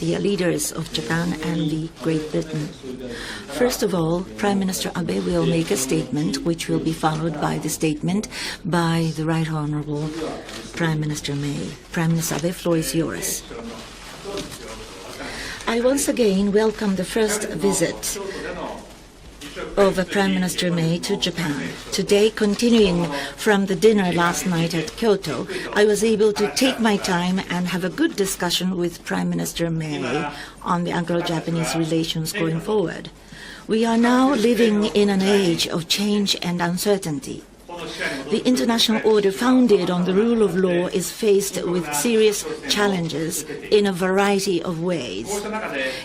the leaders of Japan and the Great Britain. First of all, Prime Minister Abe will make a statement, which will be followed by the statement by the Right Honourable Prime Minister May. Prime Minister Abe, floor is yours. I once again welcome the first visit of Prime Minister May to Japan. Today, continuing from the dinner last night at Kyoto, I was able to take my time and have a good discussion with Prime Minister May on the Anglo-Japanese relations going forward. We are now living in an age of change and uncertainty. The international order founded on the rule of law is faced with serious challenges in a variety of ways.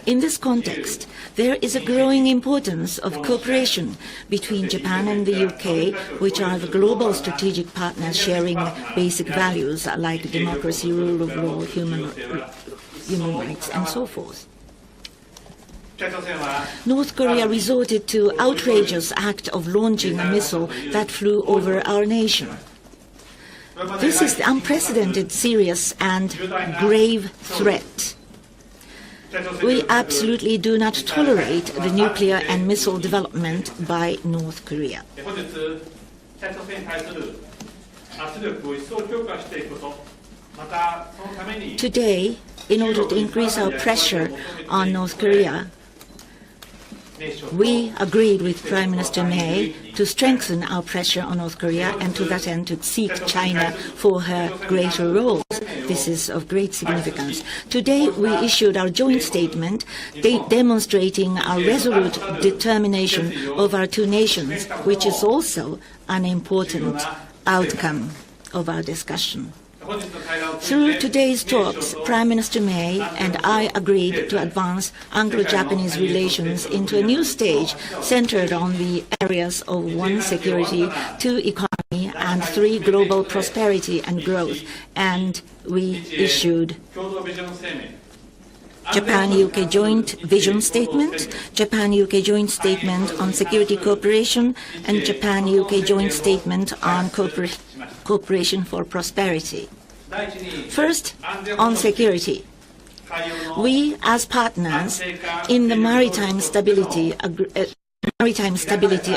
In this context, there is a growing importance of cooperation between Japan and the UK, which are the global strategic partners sharing basic values like democracy, rule of law, human rights, and so forth. North Korea resorted to outrageous act of launching a missile that flew over our nation. This is the unprecedented, serious, and grave threat. We absolutely do not tolerate the nuclear and missile development by North Korea. Today, in order to increase our pressure on North Korea, we agreed with Prime Minister May to strengthen our pressure on North Korea and to that end to seek China for her greater roles. This is of great significance. Today we issued our joint statement demonstrating our resolute determination of our two nations, which is also an important outcome of our discussion. Through today's talks, Prime Minister May and I agreed to advance Anglo-Japanese relations into a new stage centered on the areas of 1, security, 2, economy, and 3, global prosperity and growth. And we issued Japan-UK Joint Vision Statement, Japan-UK Joint Statement on Security Cooperation, and Japan-UK Joint Statement on Cooperation for Prosperity. First, on security. We, as partners in the maritime stability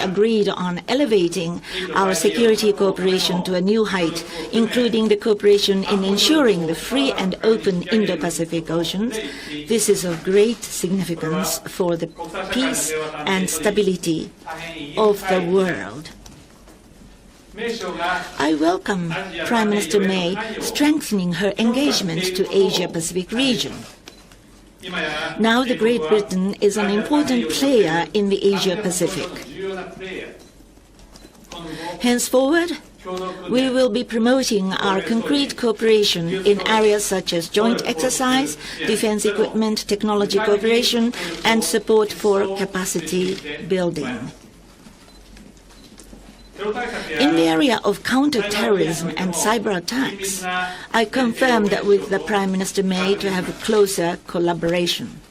agreed on elevating our security cooperation to a new height, including the cooperation in ensuring the free and open Indo-Pacific Oceans. This is of great significance for the peace and stability of the world. I welcome Prime Minister May strengthening her engagement to Asia-Pacific region. Now the Great Britain is an important player in the Asia-Pacific. Henceforward, we will be promoting our concrete cooperation in areas such as joint exercise, defense equipment, technology cooperation, and support for capacity building. In the area of counter-terrorism and cyber attacks, I confirmed with the Prime Minister May to have a closer collaboration.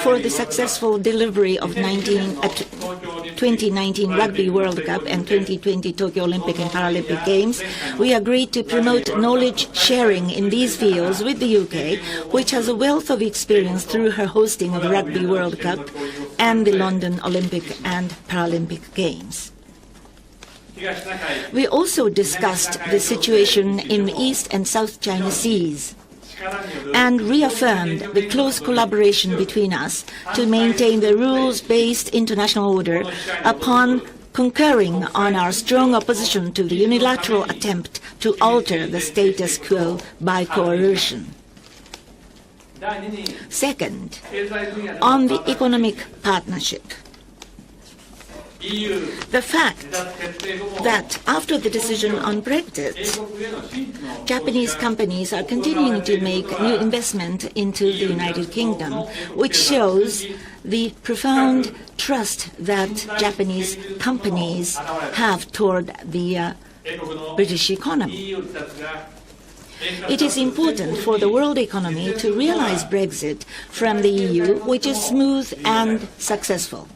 For the successful delivery of 2019 Rugby World Cup and 2020 Tokyo Olympic and Paralympic Games, we agreed to promote knowledge sharing in these fields with the UK, which has a wealth of experience through her hosting of the Rugby World Cup and the London Olympic and Paralympic Games. We also discussed the situation in the East and South China Seas and reaffirmed the close collaboration between us to maintain the rules-based international order upon concurring on our strong opposition to the unilateral attempt to alter the status quo by coercion. Second, on the economic partnership. The fact that after the decision on Brexit, Japanese companies are continuing to make new investment into the United Kingdom, which shows the profound trust that Japanese companies have toward the British economy. It is important for the world economy to realize Brexit from the EU, which is smooth and successful.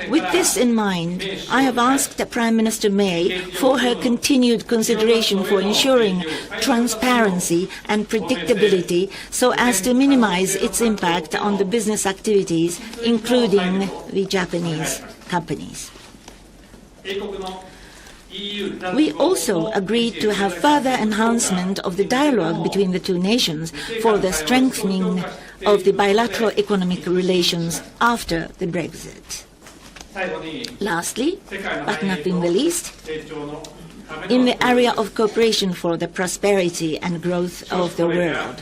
With this in mind, I have asked Prime Minister May for her continued consideration for ensuring transparency and predictability so as to minimize its impact on the business activities, including the Japanese companies. We also agreed to have further enhancement of the dialogue between the two nations for the strengthening of the bilateral economic relations after the Brexit. Lastly, but not in the least, in the area of cooperation for the prosperity and growth of the world,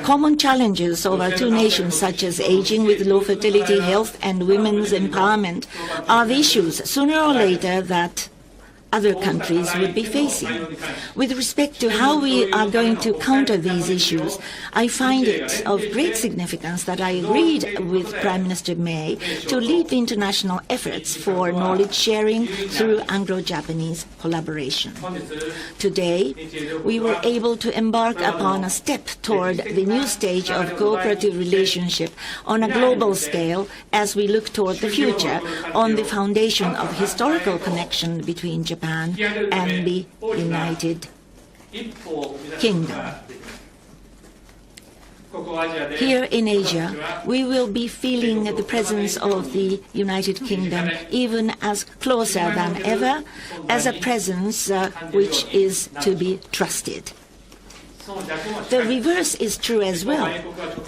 common challenges of our two nations, such as aging with low fertility, health, and women's empowerment, are the issues sooner or later that other countries would be facing. With respect to how we are going to counter these issues, I find it of great significance that I agreed with Prime Minister May to lead the international efforts for knowledge sharing through Anglo-Japanese collaboration. Today, we were able to embark upon a step toward the new stage of cooperative relationship on a global scale as we look toward the future on the foundation of historical connection between Japan and the United Kingdom. Here in Asia, we will be feeling the presence of the United Kingdom even as closer than ever, as a presence which is to be trusted. The reverse is true as well.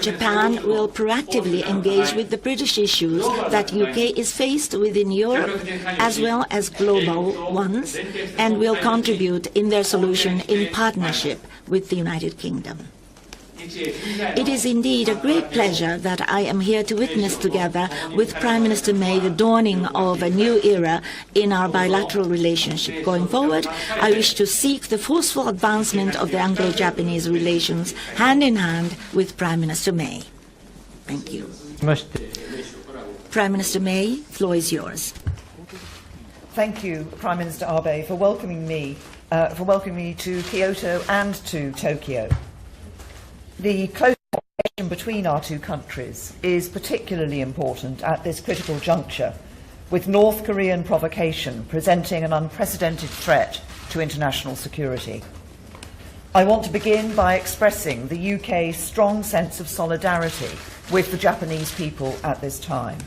Japan will proactively engage with the British issues that UK is faced with in Europe, as well as global ones, and will contribute in their solution in partnership with the United Kingdom. It is indeed a great pleasure that I am here to witness together with Prime Minister May the dawning of a new era in our bilateral relationship. Going forward, I wish to seek the forceful advancement of the Anglo-Japanese relations hand in hand with Prime Minister May. Thank you. Prime Minister May, the floor is yours. Thank you, Prime Minister Abe, for welcoming me to Kyoto and to Tokyo. The close cooperation between our two countries is particularly important at this critical juncture, with North Korean provocation presenting an unprecedented threat to international security. I want to begin by expressing the UK's strong sense of solidarity with the Japanese people at this time.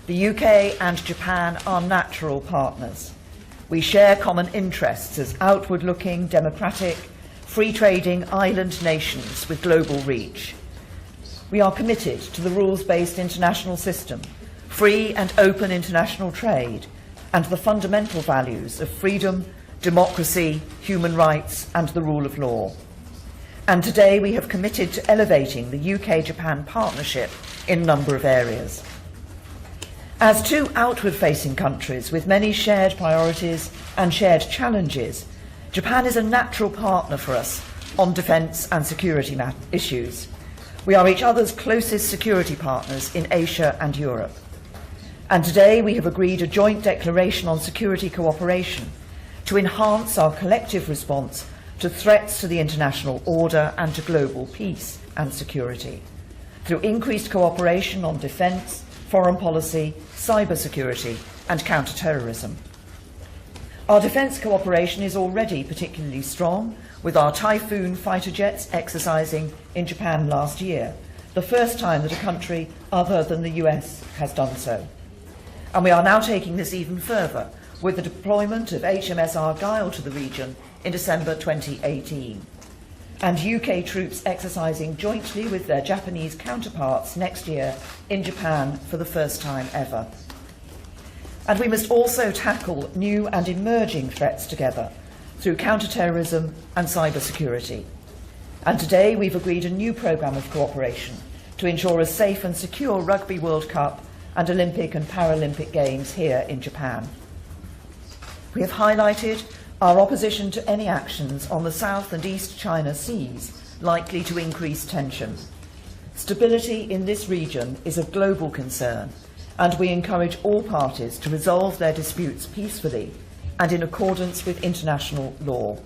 The UK and Japan are natural partners. We share common interests as outward-looking, democratic, free-trading island nations with global reach. We are committed to the rules-based international system, free and open international trade, and the fundamental values of freedom, democracy, human rights, and the rule of law. And today we have committed to elevating the UK-Japan partnership in a number of areas. As two outward-facing countries with many shared priorities and shared challenges, Japan is a natural partner for us on defence and security issues. We are each other's closest security partners in Asia and Europe. And today we have agreed a joint declaration on security cooperation to enhance our collective response to threats to the international order and to global peace and security, through increased cooperation on defence, foreign policy, cybersecurity and counter-terrorism. Our defence cooperation is already particularly strong, with our Typhoon fighter jets exercising in Japan last year, the first time that a country other than the US has done so. And we are now taking this even further with the deployment of HMS Argyll to the region in December 2018, and UK troops exercising jointly with their Japanese counterparts next year in Japan for the first time ever. And we must also tackle new and emerging threats together through counter-terrorism and cybersecurity. And today we've agreed a new programme of cooperation to ensure a safe and secure Rugby World Cup and Olympic and Paralympic Games here in Japan. We have highlighted our opposition to any actions on the South and East China Seas likely to increase tension. Stability in this region is of global concern, and we encourage all parties to resolve their disputes peacefully and in accordance with international law.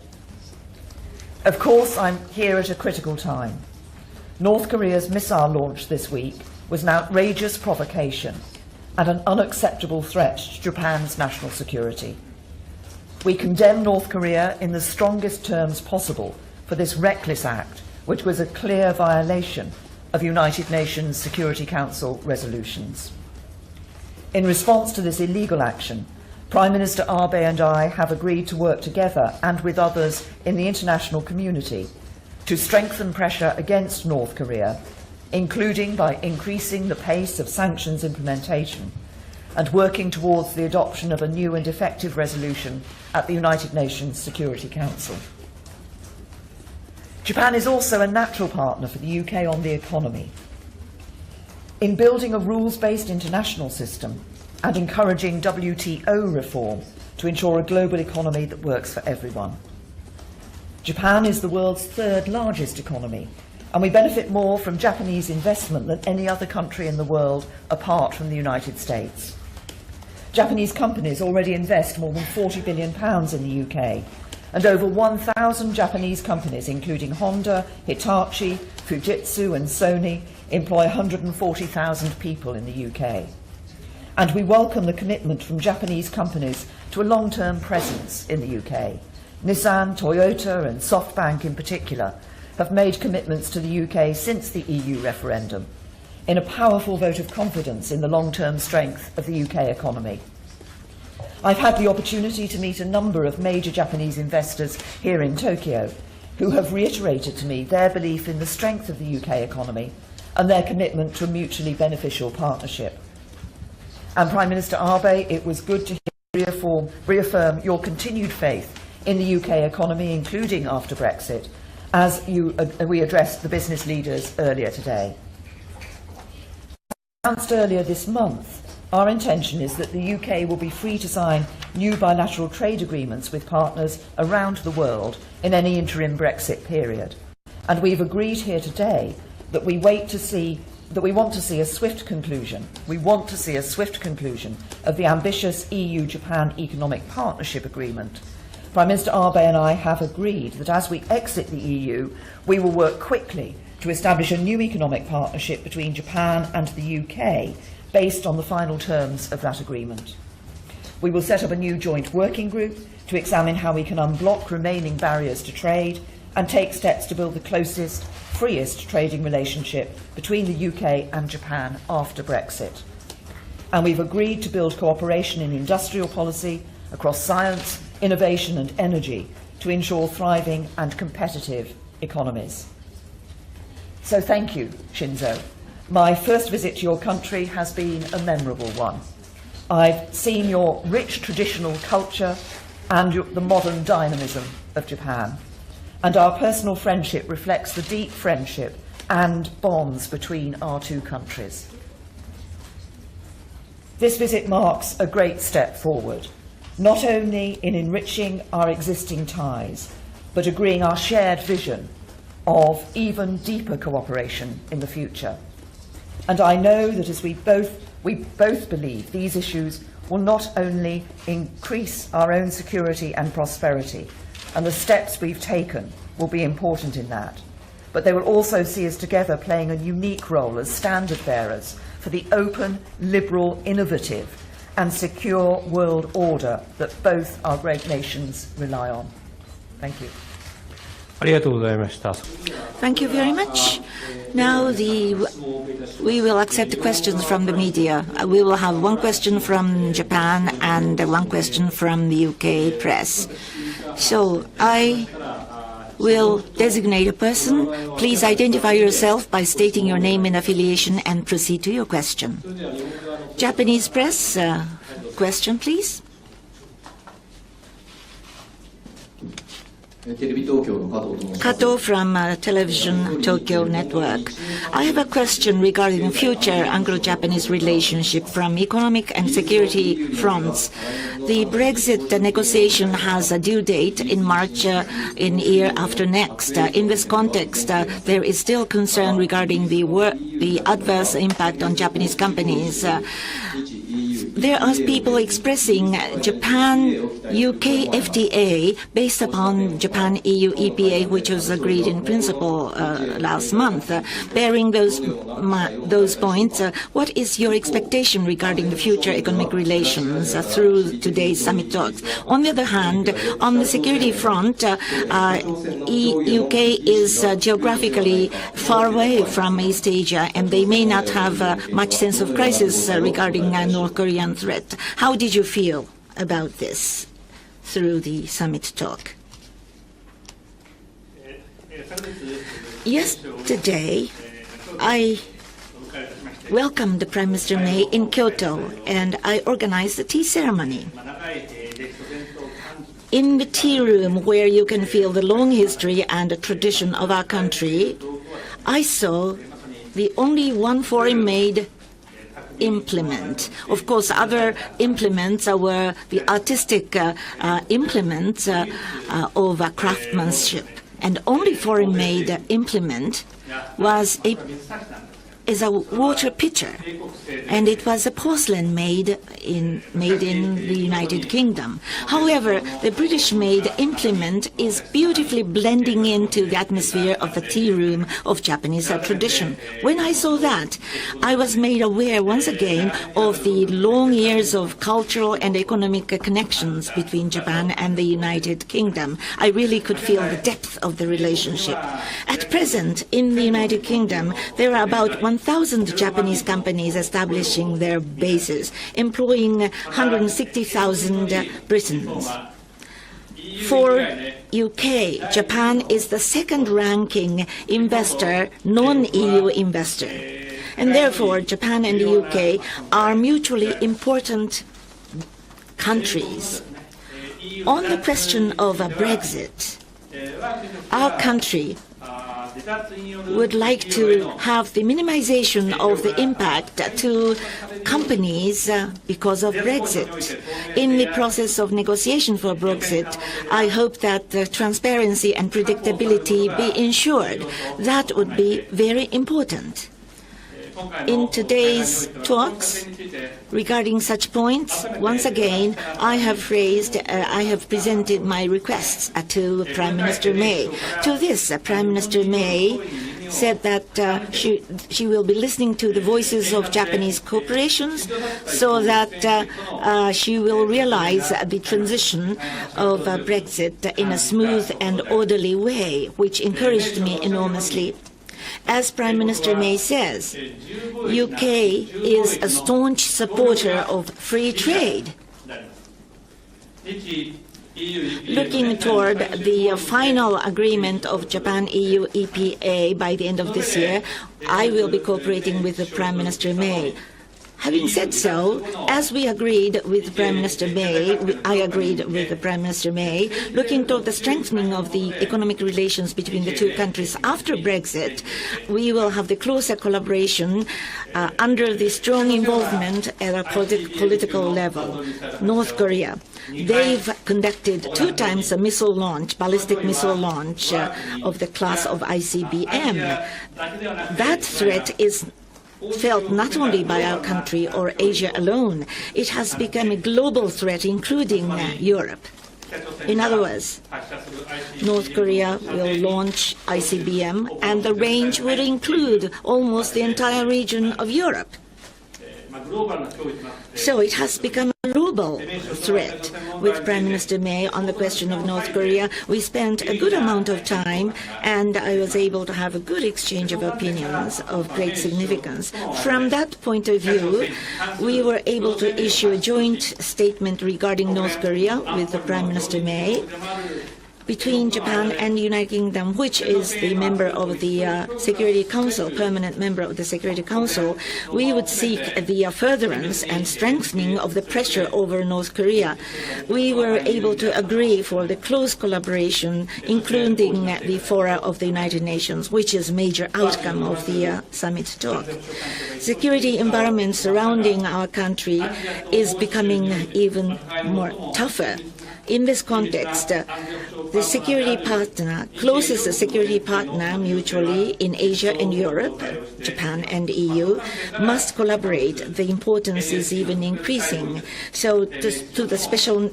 Of course, I'm here at a critical time. North Korea's missile launch this week was an outrageous provocation, and an unacceptable threat to Japan's national security. We condemn North Korea in the strongest terms possible for this reckless act, which was a clear violation of United Nations Security Council resolutions. In response to this illegal action, Prime Minister Abe and I have agreed to work together and with others in the international community to strengthen pressure against North Korea, including by increasing the pace of sanctions implementation and working towards the adoption of a new and effective resolution at the United Nations Security Council. Japan is also a natural partner for the UK on the economy. In building a rules-based international system and encouraging WTO reform to ensure a global economy that works for everyone. Japan is the world's third largest economy, and we benefit more from Japanese investment than any other country in the world apart from the United States. Japanese companies already invest more than £40 billion in the UK, and over 1,000 Japanese companies, including Honda, Hitachi, Fujitsu and Sony, employ 140,000 people in the UK. And we welcome the commitment from Japanese companies to a long-term presence in the UK. Nissan, Toyota and SoftBank in particular have made commitments to the UK since the EU referendum, in a powerful vote of confidence in the long-term strength of the UK economy. I've had the opportunity to meet a number of major Japanese investors here in Tokyo who have reiterated to me their belief in the strength of the UK economy and their commitment to a mutually beneficial partnership. And Prime Minister Abe, it was good to reaffirm your continued faith in the UK economy, including after Brexit, as we addressed the business leaders earlier today. Announced earlier this month, our intention is that the UK will be free to sign new bilateral trade agreements with partners around the world in any interim Brexit period. And we've agreed here today that we want to see a swift conclusion. We want to see a swift conclusion of the ambitious EU-Japan Economic Partnership Agreement. Prime Minister Abe and I have agreed that as we exit the EU, we will work quickly to establish a new economic partnership between Japan and the UK based on the final terms of that agreement. We will set up a new joint working group to examine how we can unblock remaining barriers to trade and take steps to build the closest, freest trading relationship between the UK and Japan after Brexit. And we've agreed to build cooperation in industrial policy across science, innovation and energy to ensure thriving and competitive economies. So thank you, Shinzo. My first visit to your country has been a memorable one. I've seen your rich traditional culture and the modern dynamism of Japan. And our personal friendship reflects the deep friendship and bonds between our two countries. This visit marks a great step forward, not only in enriching our existing ties, but agreeing our shared vision of even deeper cooperation in the future. And I know that as we both believe these issues will not only increase our own security and prosperity, and the steps we've taken will be important in that, but they will also see us together playing a unique role as standard bearers for the open, liberal, innovative and secure world order that both our great nations rely on. Thank you. Thank you very much. Now we will accept questions from the media. We will have one question from Japan and one question from the UK press. So I will designate a person. Please identify yourself by stating your name and affiliation and proceed to your question. Japanese press, question please. Kato from Television Tokyo Network. I have a question regarding future Anglo-Japanese relationship from economic and security fronts. The Brexit negotiation has a due date in March in year after next. In this context, there is still concern regarding the adverse impact on Japanese companies. there are people expressing Japan-UK FTA based upon Japan-EU EPA, which was agreed in principle last month. Bearing those points, what is your expectation regarding the future economic relations through today's summit talks? On the other hand, on the security front, UK is geographically far away from East Asia, and they may not have much sense of crisis regarding North Korean threat. How did you feel about this through the summit talk? Yesterday, I welcomed Prime Minister May in Kyoto, and I organized a tea ceremony. In the tea room, where you can feel the long history and the tradition of our country, I saw the only one foreign-made implement. Of course, other implements were the artistic implements of craftsmanship. And only foreign-made implement was a water pitcher, and it was a porcelain made in the United Kingdom. However, the British-made implement is beautifully blending into the atmosphere of the tea room of Japanese tradition. When I saw that, I was made aware once again of the long years of cultural and economic connections between Japan and the United Kingdom. I really could feel the depth of the relationship. At present, in the United Kingdom, there are about 1,000 Japanese companies establishing their bases, employing 160,000 Britons. For UK, Japan is the second-ranking investor, non-EU investor. And therefore, Japan and the UK are mutually important countries. On the question of Brexit, our country would like to have the minimization of the impact to companies because of Brexit. In the process of negotiation for Brexit, I hope that transparency and predictability be ensured. That would be very important. In today's talks regarding such points, once again, I have presented my requests to Prime Minister May. To this, Prime Minister May said that she will be listening to the voices of Japanese corporations so that she will realize the transition of Brexit in a smooth and orderly way, which encouraged me enormously. As Prime Minister May says, UK is a staunch supporter of free trade. Looking toward the final agreement of Japan-EU EPA by the end of this year, I will be cooperating with Prime Minister May. Having said so, as we agreed with Prime Minister May, I agreed with Prime Minister May, looking toward the strengthening of the economic relations between the two countries after Brexit, we will have the closer collaboration under the strong involvement at a political level. North Korea, they've conducted 2 times a missile launch, ballistic missile launch of the class of ICBM. That threat is felt not only by our country or Asia alone. It has become a global threat, including Europe. In other words, North Korea will launch ICBM, and the range will include almost the entire region of Europe. So it has become a global threat. With Prime Minister May on the question of North Korea, we spent a good amount of time, and I was able to have a good exchange of opinions of great significance. From that point of view, we were able to issue a joint statement regarding North Korea with the Prime Minister May. Between Japan and the United Kingdom, which is the member of the Security Council, permanent member of the Security Council, we would seek the furtherance and strengthening of the pressure over North Korea. We were able to agree for the close collaboration, including the fora of the United Nations, which is a major outcome of the summit talk. Security environment surrounding our country is becoming even more tougher. in this context, the security partner, closest security partner mutually in Asia and Europe, Japan and EU, must collaborate. The importance is even increasing. So to the special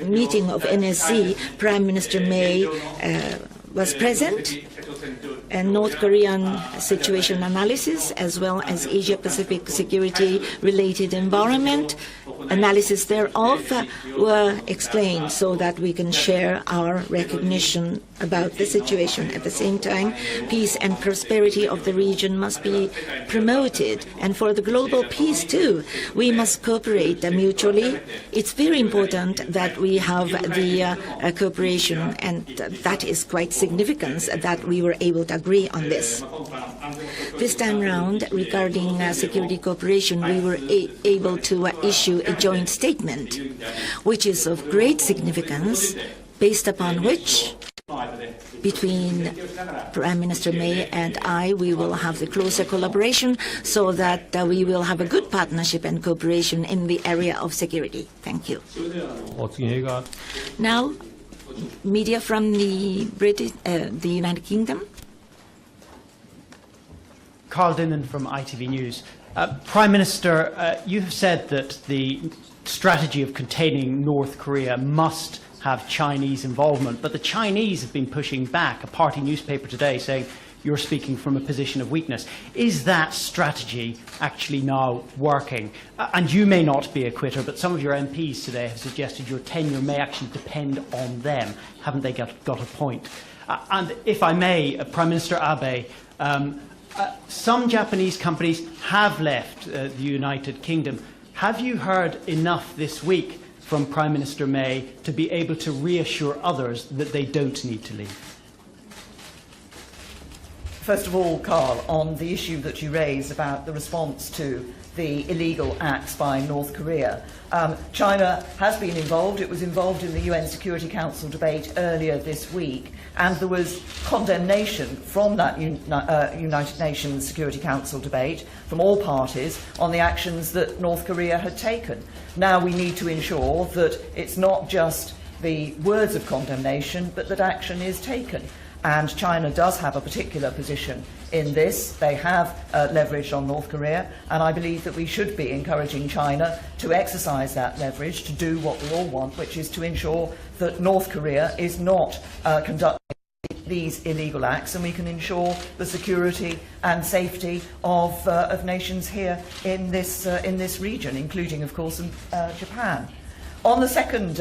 meeting of NSC, Prime Minister May was present, and North Korean situation analysis, as well as Asia-Pacific security-related environment analysis thereof were explained so that we can share our recognition about the situation. At the same time, peace and prosperity of the region must be promoted, and for the global peace too, we must cooperate mutually. It's very important that we have the cooperation, and that is quite significant that we were able to agree on this. This time round, regarding security cooperation, we were able to issue a joint statement, which is of great significance, based upon which, between Prime Minister May and I, we will have the closer collaboration so that we will have a good partnership and cooperation in the area of security. Thank you. Now, media from the United Kingdom. Carl Dinnan from ITV News. Prime Minister, you have said that the strategy of containing North Korea must have Chinese involvement, but the Chinese have been pushing back. A party newspaper today saying you're speaking from a position of weakness. Is that strategy actually now working? And you may not be a quitter, but some of your MPs today have suggested your tenure may actually depend on them. Haven't they got a point? And if I may, Prime Minister Abe, some Japanese companies have left the United Kingdom. Have you heard enough this week from Prime Minister May to be able to reassure others that they don't need to leave? First of all, Carl, on the issue that you raised about the response to the illegal acts by North Korea, China has been involved. It was involved in the UN Security Council debate earlier this week, and there was condemnation from that United Nations Security Council debate from all parties on the actions that North Korea had taken. Now we need to ensure that it's not just the words of condemnation, but that action is taken. And China does have a particular position in this. They have leverage on North Korea, and I believe that we should be encouraging China to exercise that leverage, to do what we all want, which is to ensure that North Korea is not conducting these illegal acts, and we can ensure the security and safety of nations here in this region, including, of course, Japan. On the second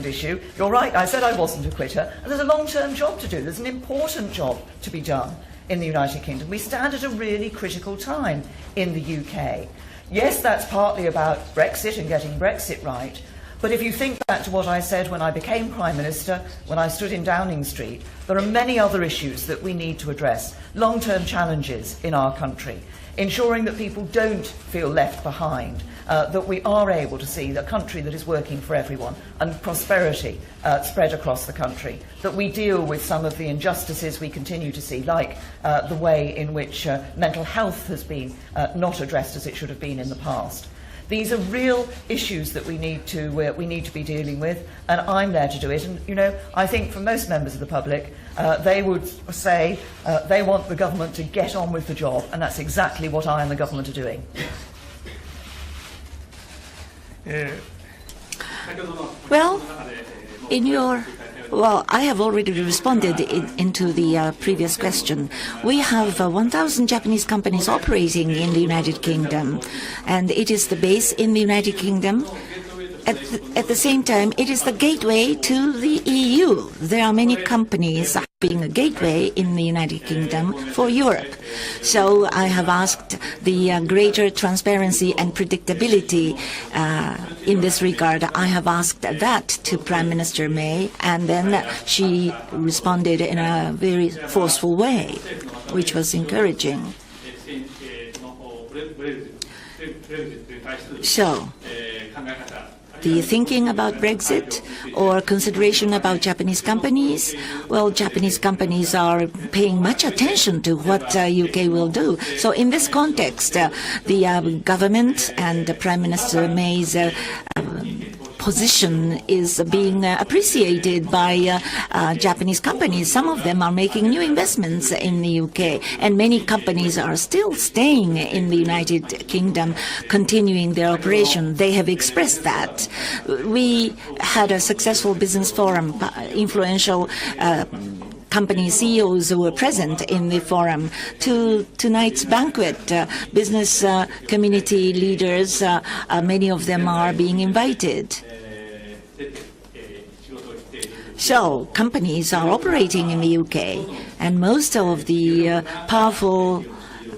issue, you're right, I said I wasn't a quitter, and there's a long-term job to do. There's an important job to be done in the United Kingdom. We stand at a really critical time in the UK. Yes, that's partly about Brexit and getting Brexit right, but if you think back to what I said when I became Prime Minister, when I stood in Downing Street, there are many other issues that we need to address, long-term challenges in our country, ensuring that people don't feel left behind, that we are able to see a country that is working for everyone and prosperity spread across the country, that we deal with some of the injustices we continue to see, like the way in which mental health has been not addressed as it should have been in the past. These are real issues that we need to be dealing with, and I'm there to do it. And, you know, I think for most members of the public, they would say they want the government to get on with the job, and that's exactly what I and the government are doing. Well, I have already responded into the previous question. We have 1,000 Japanese companies operating in the United Kingdom, and it is the base in the United Kingdom. At the same time, it is the gateway to the EU. There are many companies being a gateway in the United Kingdom for Europe. So I have asked the greater transparency and predictability in this regard. I have asked that to Prime Minister May, and then she responded in a very forceful way, which was encouraging. So, the thinking about Brexit or consideration about Japanese companies? Well, Japanese companies are paying much attention to what UK will do. So in this context, the government and Prime Minister May's position is being appreciated by Japanese companies. Some of them are making new investments in the UK, and many companies are still staying in the United Kingdom, continuing their operation. They have expressed that. We had a successful business forum, influential company CEOs who were present in the forum. To tonight's banquet, business community leaders, many of them are being invited. So companies are operating in the UK, and most of the powerful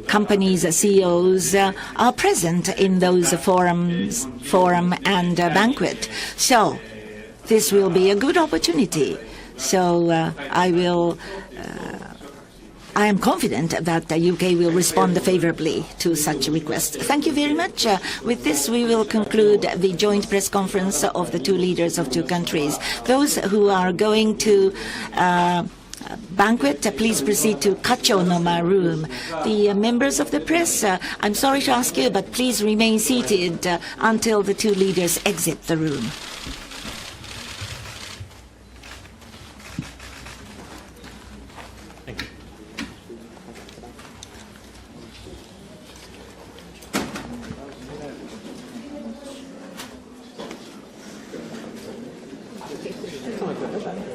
companies' CEOs are present in those forum and banquet. So this will be a good opportunity. So I am confident that the UK will respond favorably to such a request. Thank you very much. With this, we will conclude the joint press conference of the two leaders of two countries. Those who are going to banquet, please proceed to Kachonoma room. The members of the press, I'm sorry to ask you, but please remain seated until the two leaders exit the room. Thank you.